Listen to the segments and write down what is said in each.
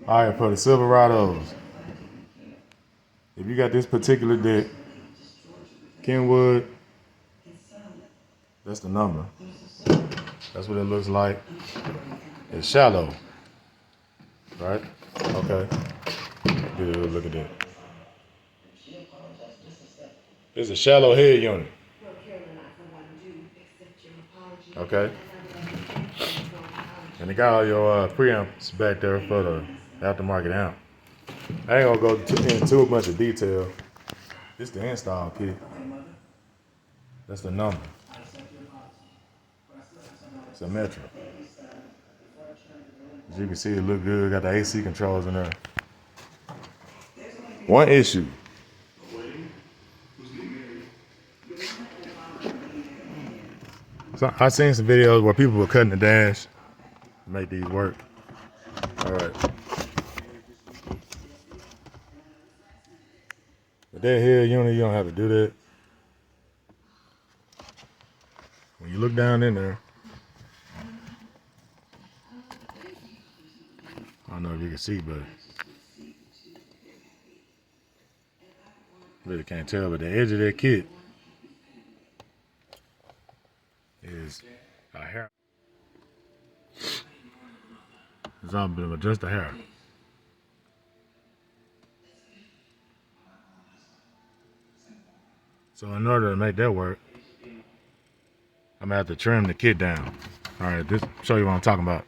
All right, for the Silverados, if you got this particular deck, Kenwood, that's the number. That's what it looks like. It's shallow, right? Okay. Good, look at that. It's a shallow head unit. Okay. And they got all your preamps back there for the aftermarket amp. I ain't gonna go into too much of detail. This the install kit. That's the number. It's a Metro. As you can see, it look good. Got the AC controls in there. One issue. So I seen some videos where people were cutting the dash to make these work. All right. But that head unit, you don't have to do that. When you look down in there, I don't know if you can see, but really can't tell. But the edge of that kit is a hair. It's all but just a hair. So in order to make that work, I'm gonna have to trim the kit down. All right, this show you what I'm talking about.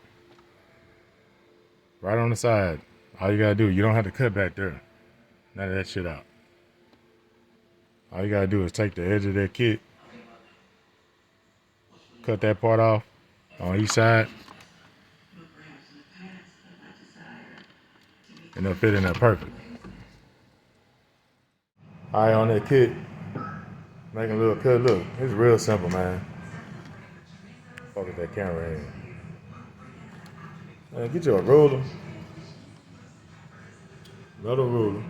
Right on the side. All you gotta do, you don't have to cut back there. None of that shit out. All you gotta do is take the edge of that kit, cut that part off on each side, and it'll fit in there perfect. All right, on that kit, making a little cut. Look, it's real simple, man. Focus that camera in. Man, get you a ruler. Metal ruler.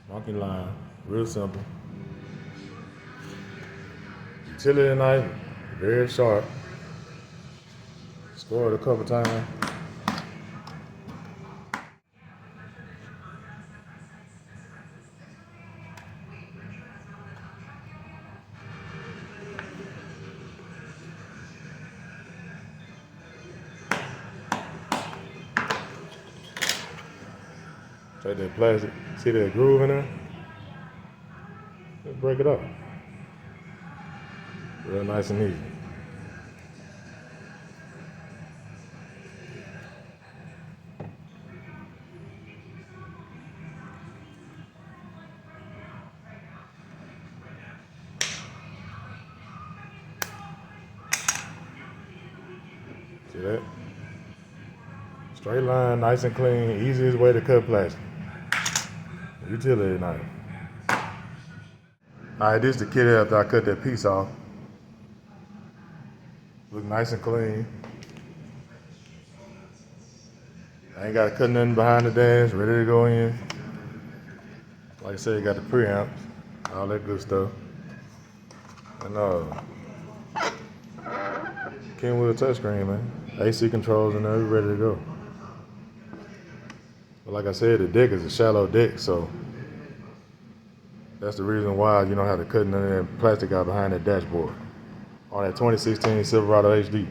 Marking line. Real simple. Utility knife. Very sharp. Scored a couple times. Take that plastic, see that groove in there? Just break it up. Real nice and easy. See that? Straight line, nice and clean, easiest way to cut plastic. Utility knife. Alright, this is the kit after I cut that piece off. Look nice and clean. I ain't got to cut nothing behind the dash, ready to go in. Like I said, you got the preamps, all that good stuff. And Kenwood touchscreen, man. AC controls in there, we ready to go. But like I said, the deck is a shallow deck, so that's the reason why you don't have to cut none of that plastic out behind that dashboard on that 2016 Silverado HD.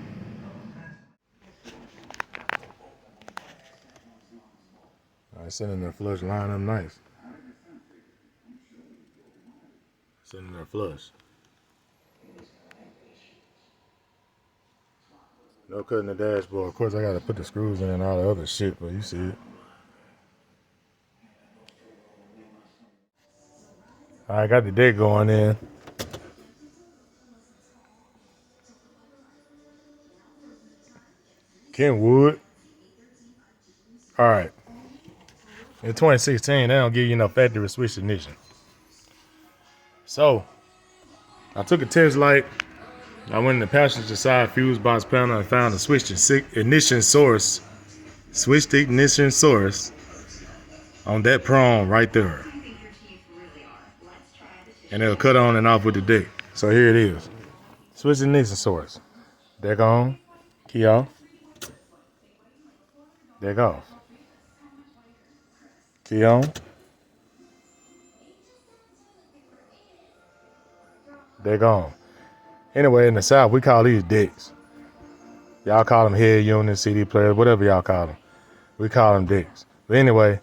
Alright, sending that flush line up nice. Sending that flush. No cutting the dashboard. Of course, I gotta put the screws in and all the other shit, but you see it. I got the deck going in. Kenwood. Alright. In 2016, they don't give you no factory switch ignition. So, I took a test light. I went in the passenger side fuse box panel and found a switched ignition source. Switched ignition source on that prong right there. And it'll cut on and off with the deck. So here it is. Switch ignition source. Deck on. Key off. They're off. Key on. They're gone. Anyway, in the South, we call these decks. Y'all call them head units, CD players, whatever y'all call them. We call them decks. But anyway,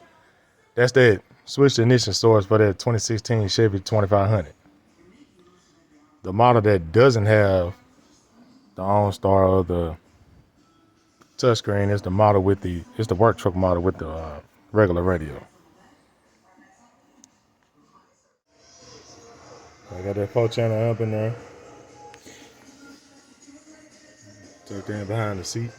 that's that switch ignition source for that 2016 Chevy 2500. The model that doesn't have the OnStar or the touchscreen is the model with it's the work truck model with the regular radio. I got that 4-channel amp in there, tucked in behind the seat.